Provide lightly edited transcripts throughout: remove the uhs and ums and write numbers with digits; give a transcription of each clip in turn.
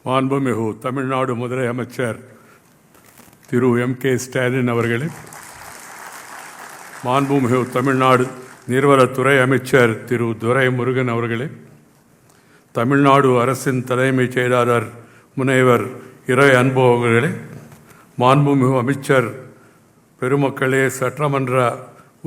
மாண்புமிகு தமிழ்நாடு முதலமை அமைச்சர் திரு Stalin அவர்களே, மாண்புமிகு தமிழ்நாடு நீர்வளத்துறை அமைச்சர் திரு துரைமுருகன் அவர்களே, தமிழ்நாடு அரசின் தலைமைச் செயலாளர் முனைவர் இறை அன்பு அவர்களே, மாண்புமிகு அமைச்சர் பெருமக்களே, சட்டமன்ற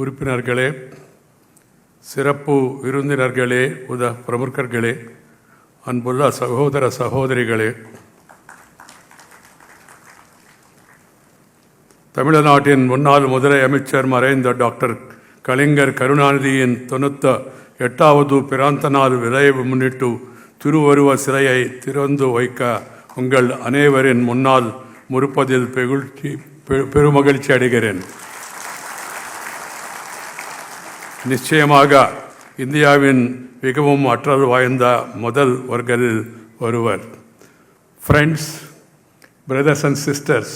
உறுப்பினர்களே, சிறப்பு விருந்தினர்களே, பிரமுகர்களே, அன்புள்ள சகோதர சகோதரிகளே, தமிழ்நாட்டின் முன்னாள் முதலை அமைச்சர் மறைந்த டாக்டர் கலைஞர் கருணாநிதியின் 98வது பிறந்த நாள் விளைவு முன்னிட்டு திருவருவ சிலையை திறந்து வைக்க உங்கள் அனைவரின் முன்னால் முற்பதில் பெருமகிழ்ச்சி அடைகிறேன். நிச்சயமாக இந்தியாவின் மிகவும் ஆற்றல் வாய்ந்த முதல்வர்களில் ஒருவர். Friends, brothers and sisters,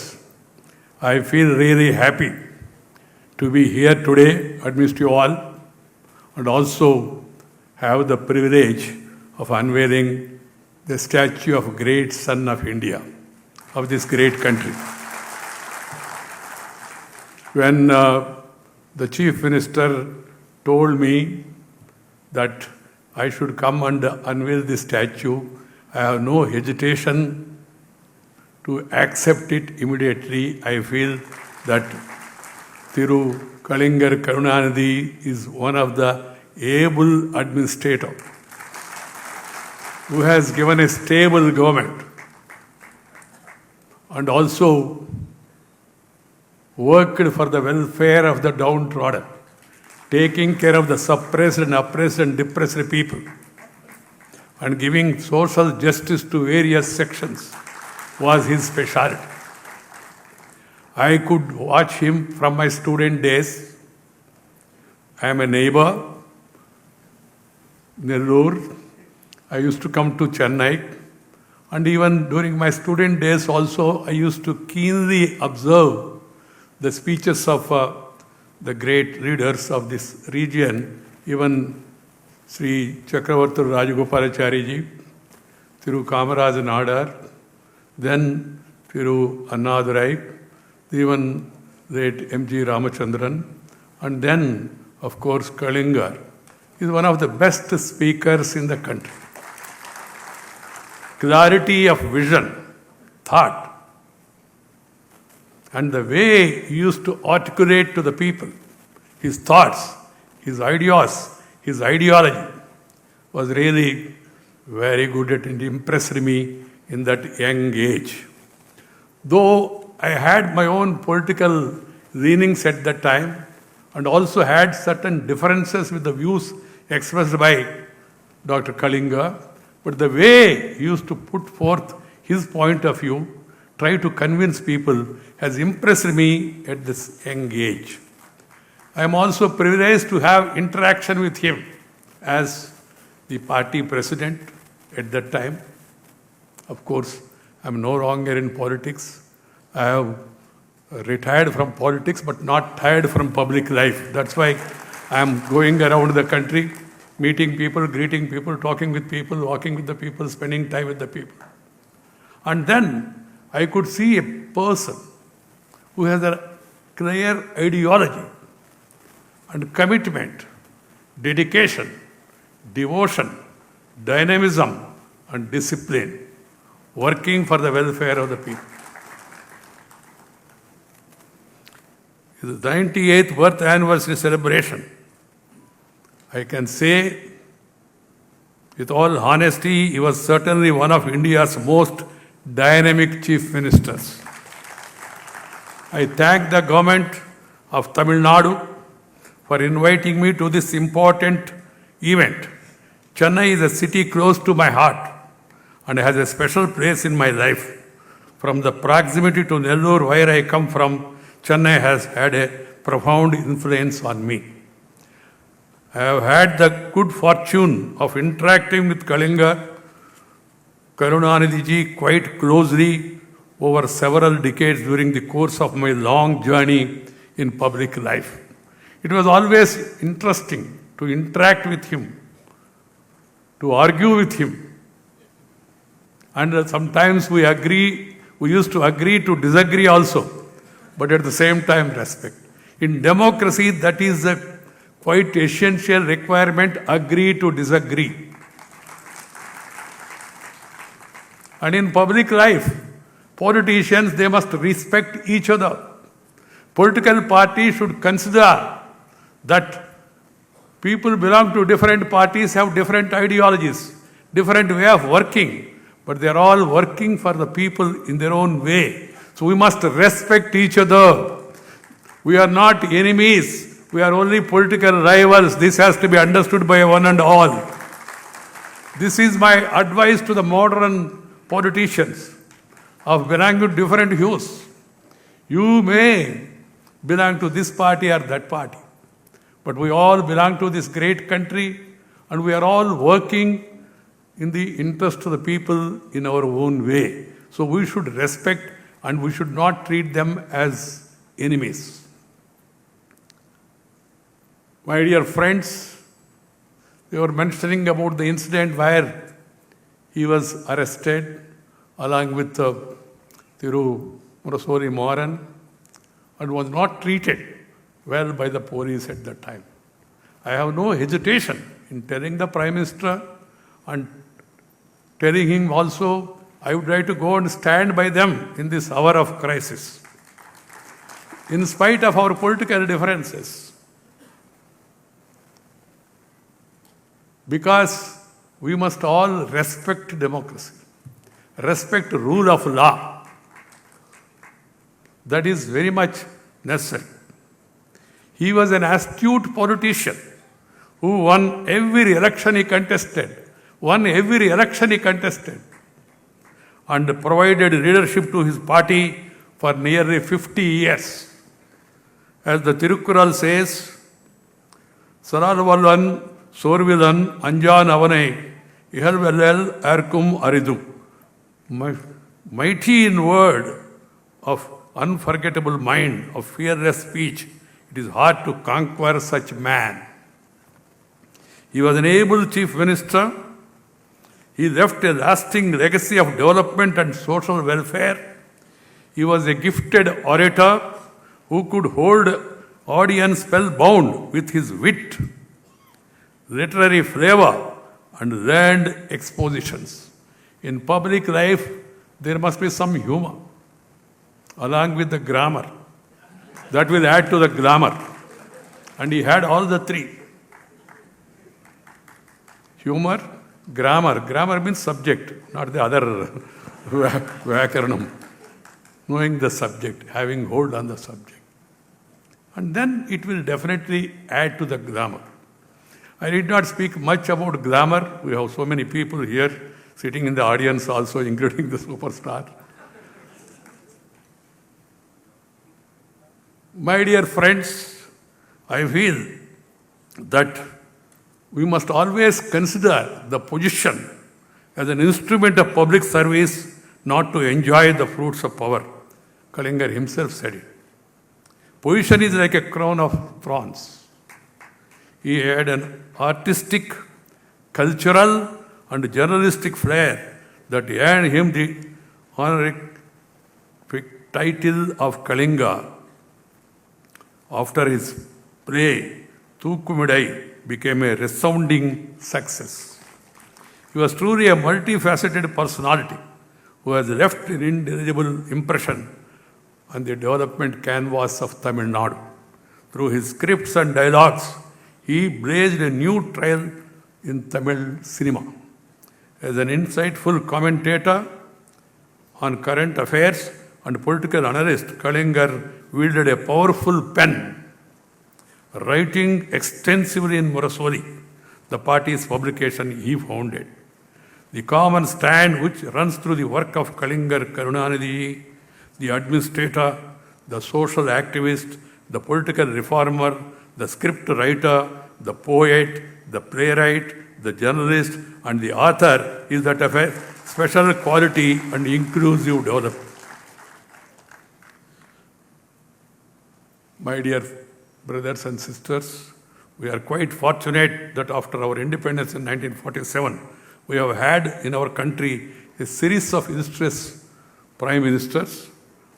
I feel really happy to be here today amidst you all and also have the privilege of unveiling the statue of great son of India, of this great country. When the Chief Minister told me that I should come and unveil this statue, I have no hesitation to accept it immediately. I feel that Thiru Kalaignar Karunanidhi is one of the able administrators who has given a stable government and also worked for the welfare of the downtrodden, taking care of the suppressed and oppressed and depressed people, and giving social justice to various sections was his specialty. I could watch him from my student days. I am a neighbor, Nellore. I used to come to Chennai, and even during my student days also, I used to keenly observe the speeches of the great leaders of this region, even Sri Chakravarti Rajagopalachari ji, Thiru Kamaraj Nadar, then Thiru Annadurai, even late M.G. Ramachandran, and then, of course, Kalaignar is one of the best speakers in the country. Clarity of vision, thought, and the way he used to articulate to the people his thoughts, his ideas, his ideology was really very good at it, impressed me in that young age. Though I had my own political leanings at that time and also had certain differences with the views expressed by Dr. Kalaignar, but the way he used to put forth his point of view, try to convince people, has impressed me at this young age. I am also privileged to have interaction with him as the party president at that time. Of course, I am no longer in politics. I have retired from politics but not tired from public life. That's why I am going around the country, meeting people, greeting people, talking with people, walking with the people, spending time with the people. And then I could see a person who has a clear ideology and commitment, dedication, devotion, dynamism, and discipline, working for the welfare of the people. His 98th birth anniversary celebration, I can say with all honesty, he was certainly one of India's most dynamic chief ministers. I thank the government of Tamil Nadu for inviting me to this important event. Chennai is a city close to my heart and has a special place in my life. From the proximity to Nellore, where I come from, Chennai has had a profound influence on me. I have had the good fortune of interacting with Kalaignar Karunanidhi ji quite closely over several decades during the course of my long journey in public life. It was always interesting to interact with him, to argue with him, And sometimes we used to agree to disagree also, but at the same time respect. In democracy, that is a quite essential requirement, agree to disagree. And in public life, politicians, they must respect each other. Political parties should consider that people belong to different parties, have different ideologies, different way of working, but they are all working for the people in their own way. So we must respect each other. We are not enemies. We are only political rivals. This has to be understood by one and all. This is my advice to the modern politicians of belonging to different hues. You may belong to this party or that party, but we all belong to this great country, and we are all working in the interest of the people in our own way. So we should respect, and we should not treat them as enemies. My dear friends, they were mentioning about the incident where he was arrested along with Thiru Murasori Moran and was not treated well by the police at that time. I have no hesitation in telling the Prime Minister and telling him also, I would like to go and stand by them in this hour of crisis. In spite of our political differences, because we must all respect democracy, respect rule of law. That is very much necessary. He was an astute politician who won every election he contested, and provided leadership to his party for nearly 50 years. As the Tirukkural says, Saralvallan Sorvilan Anjan Avane Ihalvellel Arkum Aridu. Mighty in word, of unforgettable mind, of fearless speech, it is hard to conquer such man. He was an able chief minister. He left a lasting legacy of development and social welfare. He was a gifted orator who could hold audience spellbound with his wit, literary flavor, and learned expositions. In public life, there must be some humor, along with the grammar. That will add to the glamour. And he had all the three. Humor, grammar. Grammar means subject, not the other Vyakaranam. Knowing the subject, having hold on the subject. And then it will definitely add to the glamour. I did not speak much about glamour. We have so many people here sitting in the audience also, including the superstar. My dear friends, I feel that we must always consider the position as an instrument of public service, not to enjoy the fruits of power. Kalaignar himself said it. Position is like a crown of thorns. He had an artistic, cultural, and journalistic flair that earned him the honorific title of Kalaignar. After his play, Thookumidai became a resounding success. He was truly a multifaceted personality who has left an indelible impression on the development canvas of Tamil Nadu. Through his scripts and dialogues, he blazed a new trail in Tamil cinema. As an insightful commentator on current affairs and political analyst, Kalaignar wielded a powerful pen, writing extensively in Murasori, the party's publication he founded. The common stand which runs through the work of Kalaignar Karunanidhi, the administrator, the social activist, the political reformer, the script writer, the poet, the playwright, the journalist, and the author is that of a special quality and inclusive development. My dear brothers and sisters, we are quite fortunate that after our independence in 1947, we have had in our country a series of illustrious prime ministers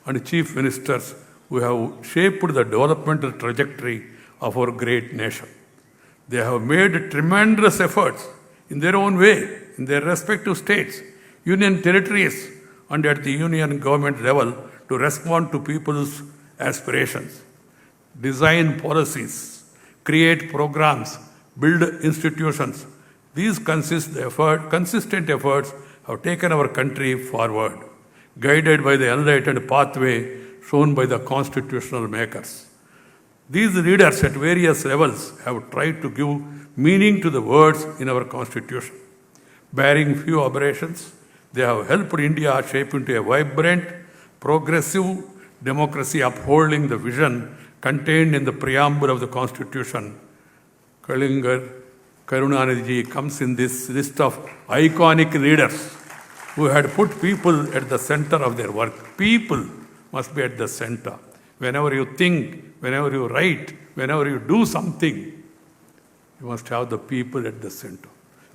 and chief ministers who have shaped the developmental trajectory of our great nation. They have made tremendous efforts in their own way, in their respective states, union territories, and at the union government level to respond to people's aspirations, design policies, create programs, build institutions. These consistent efforts have taken our country forward, guided by the enlightened pathway shown by the constitutional makers. These leaders at various levels have tried to give meaning to the words in our constitution. Bearing few aberrations, they have helped India shape into a vibrant, progressive democracy upholding the vision contained in the preamble of the constitution. Kalaignar Karunanidhi comes in this list of iconic leaders who had put people at the center of their work. People must be at the center. Whenever you think, whenever you write, whenever you do something, you must have the people at the center.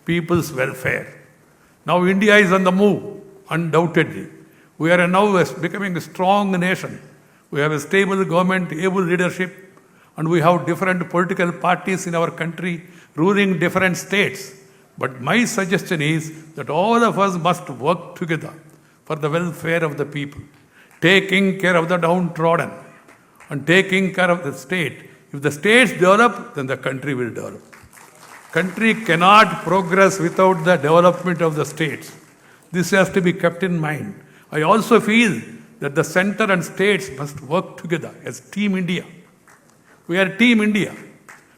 People's welfare. Now India is on the move, undoubtedly. We are now becoming a strong nation. We have a stable government, able leadership, and we have different political parties in our country ruling different states. But my suggestion is that all of us must work together for the welfare of the people, taking care of the downtrodden and taking care of the state. If the states develop, then the country will develop. Country cannot progress without the development of the states. This has to be kept in mind. I also feel that the center and states must work together as Team India. We are Team India,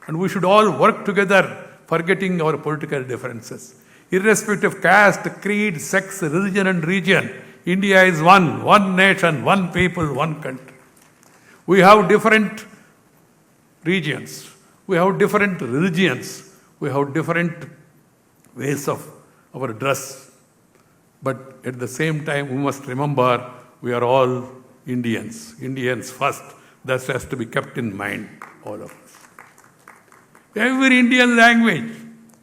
and we should all work together, forgetting our political differences. Irrespective of caste, creed, sex, religion, and region, India is one nation, one people, one country. We have different regions, we have different religions, we have different ways of our dress. But at the same time, we must remember we are all Indians. Indians first. That has to be kept in mind, all of us. Every Indian language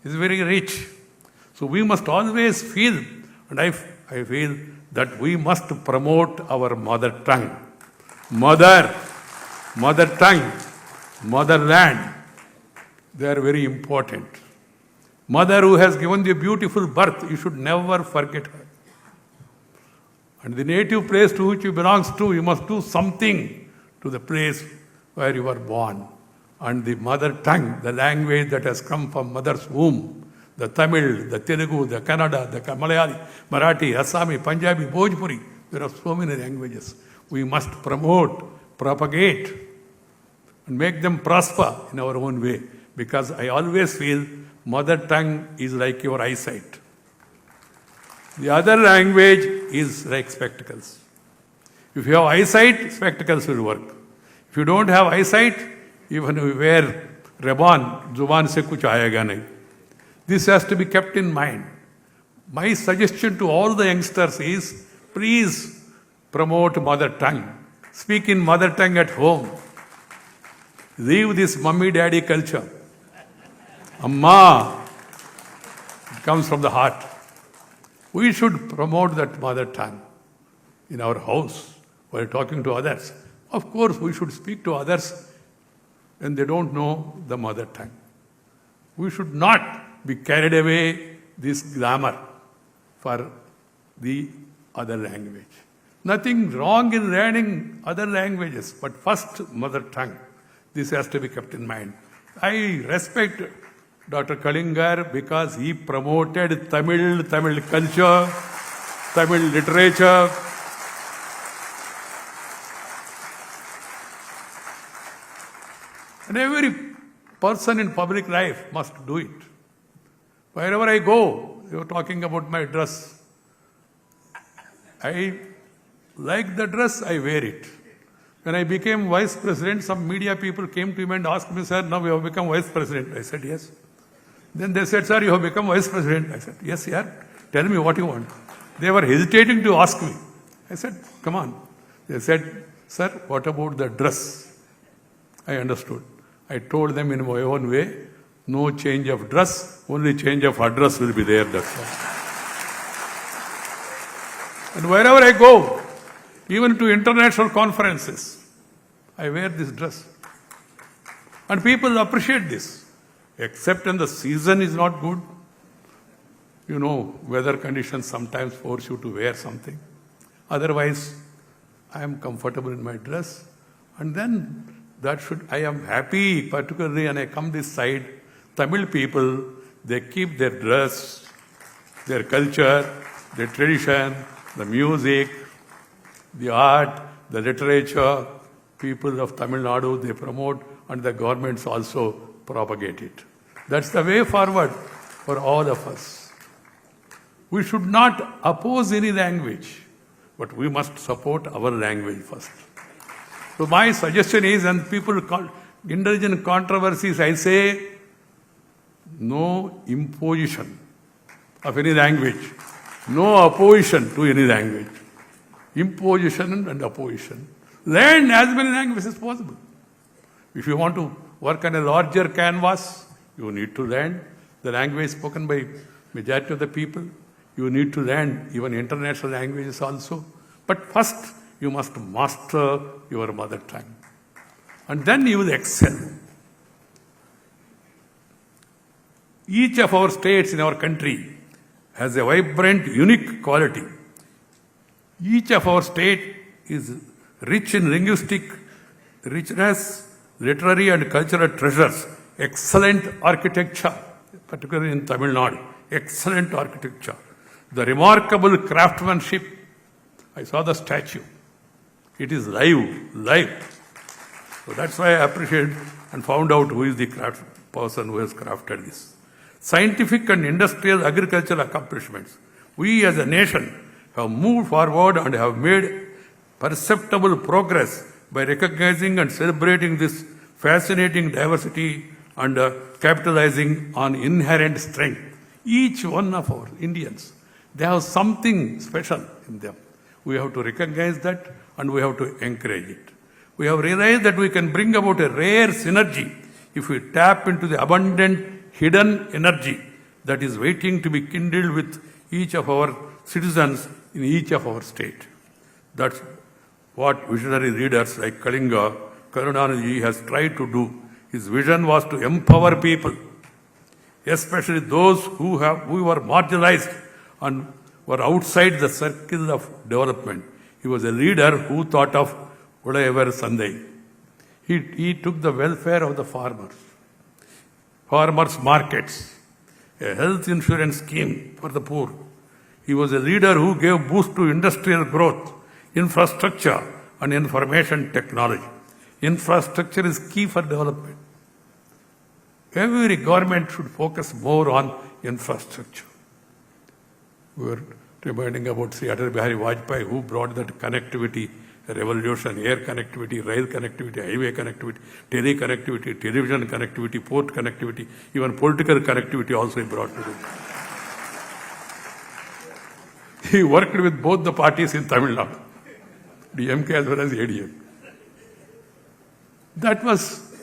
is very rich. So we must always feel, and I feel that we must promote our mother tongue. Mother tongue, motherland, they are very important. Mother who has given you a beautiful birth, you should never forget her. And the native place to which you belong to, you must do something to the place where you were born. And the mother tongue, the language that has come from mother's womb, the Tamil, the Telugu, the Kannada, the Malayali, Marathi, Assami, Punjabi, Bhojpuri, there are so many languages. We must promote, propagate, and make them prosper in our own way. Because I always feel mother tongue is like your eyesight. The other language is like spectacles. If you have eyesight, spectacles will work. If you don't have eyesight, even if you wear ribbon, zuban se kuch aayega nahi. This has to be kept in mind. My suggestion to all the youngsters is, please promote mother tongue. Speak in mother tongue at home. Leave this mummy-daddy culture. Amma, it comes from the heart. We should promote that mother tongue in our house while talking to others. Of course, we should speak to others when they don't know the mother tongue. We should not be carried away this glamour for the other language. Nothing wrong in learning other languages, but first mother tongue. This has to be kept in mind. I respect Dr. Kalaignar because he promoted Tamil culture, Tamil literature. And every person in public life must do it. Wherever I go, you're talking about my dress. I like the dress, I wear it. When I became vice president, some media people came to me and asked me, sir, now you have become vice president. I said, yes. Then they said, sir, you have become vice president. I said, yes, yeah. Tell me what you want. They were hesitating to ask me. I said, come on. They said, sir, what about the dress? I understood. I told them in my own way, no change of dress, only change of address will be there, that's all. And wherever I go, even to international conferences, I wear this dress. And people appreciate this. Except when the season is not good. You know, weather conditions sometimes force you to wear something. Otherwise, I am comfortable in my dress. And then I am happy, particularly when I come this side. Tamil people, they keep their dress, their culture, their tradition, the music, the art, the literature. People of Tamil Nadu, they promote, and the governments also propagate it. That's the way forward for all of us. We should not oppose any language, but we must support our language first. So my suggestion is, and people indulge in controversies, I say, no imposition of any language, no opposition to any language. Imposition and opposition. Learn as many languages as possible. If you want to work on a larger canvas, you need to learn the language spoken by majority of the people. You need to learn even international languages also. But first, you must master your mother tongue. And then you will excel. Each of our states in our country has a vibrant, unique quality. Each of our state is rich in linguistic richness, literary and cultural treasures, excellent architecture, particularly in Tamil Nadu, excellent architecture. The remarkable craftsmanship, I saw the statue. It is live. So that's why I appreciate and found out who is the person who has crafted this. Scientific and industrial agricultural accomplishments. We as a nation have moved forward and have made perceptible progress by recognizing and celebrating this fascinating diversity and capitalizing on inherent strength. Each one of our Indians, they have something special in them. We have to recognize that and we have to encourage it. We have realized that we can bring about a rare synergy if we tap into the abundant hidden energy that is waiting to be kindled with each of our citizens in each of our state. That's what visionary leaders like Kalaignar, Karunanidhi has tried to do. His vision was to empower people, especially those who were marginalized and were outside the circle of development. He was a leader who thought of Udaivar Sandai. He took the welfare of the farmers markets, a health insurance scheme for the poor. He was a leader who gave boost to industrial growth, infrastructure and information technology. Infrastructure is key for development. Every government should focus more on infrastructure. We were reminding about Sri Atal Bihari Vajpayee, who brought that connectivity revolution, air connectivity, rail connectivity, highway connectivity, tele-connectivity, television connectivity, port connectivity, even political connectivity also he brought to it. He worked with both the parties in Tamil Nadu, DMK as well as ADM. That was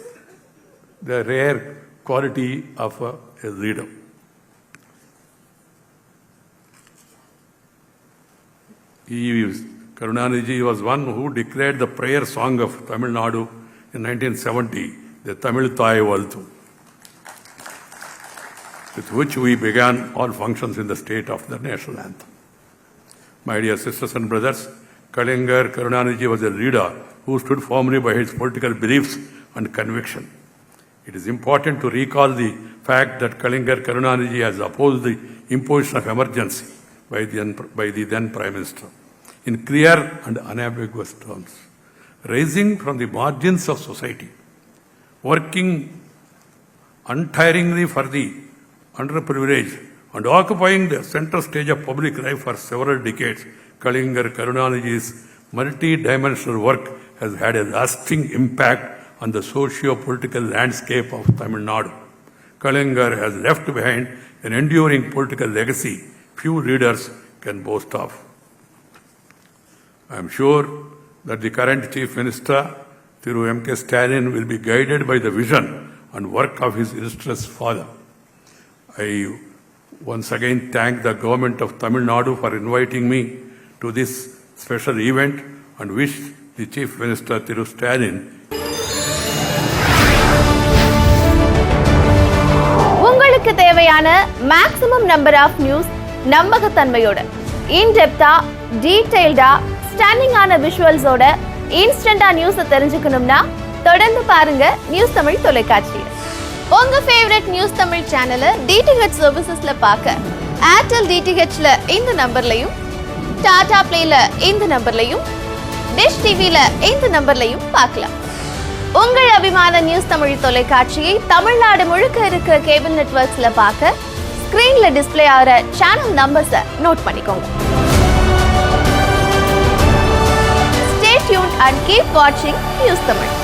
the rare quality of a leader. Karunanidhi was one who declared the prayer song of Tamil Nadu in 1970, the Tamil Thai Valthu, with which we began all functions in the state of the national anthem. My dear sisters and brothers, Kalaignar Karunanidhi was a leader who stood firmly by his political beliefs and conviction. It is important to recall the fact that Kalaignar Karunanidhi has opposed the imposition of emergency by the then Prime Minister in clear and unambiguous terms, rising from the margins of society, working untiringly for the underprivileged, and occupying the center stage of public life for several decades. Kalaignar Karunanidhi's multi-dimensional work has had a lasting impact on the socio-political landscape of Tamil Nadu. Kalaignar has left behind an enduring political legacy few leaders can boast of. I am sure that the current Chief Minister, MK Stalin, will be guided by the vision and work of his illustrious father. I once again thank the government of Tamil Nadu for inviting me to this special event and wish the Chief Minister Thiru Stalin உங்களுக்கு தேவையான maximum number of news நம்பகத்தன்மையோட இன்டெப்தா டீடைல்டா ஸ்டாண்டிங்கான விஷுவல்ஸோட இன்ஸ்டன்டா நியூஸை தெரிஞ்சுக்கணும்னா தொடர்ந்து பாருங்க news Tamil தொலைக்காட்சி. உங்க favourite news Tamil சேனலை DTH சர்வீசஸ்ல பார்க்க ஏர்டெல் டிடிஹெச்ல இந்த நம்பர்லையும், டாடா பிளேல இந்த நம்பர்லையும், டிஷ் டிவில இந்த நம்பர்லையும் பார்க்கலாம். உங்கள் அபிமான நியூஸ் தமிழ் தொலைக்காட்சியை தமிழ்நாடு முழுக்க இருக்க கேபிள் நெட்வொர்க்ஸ்ல பார்க்க ஸ்கிரீன்ல டிஸ்ப்ளே ஆகிற சேனல் நம்பர்ஸை நோட் பண்ணிக்கோங்க. Stay tuned and keep watching news Tamil.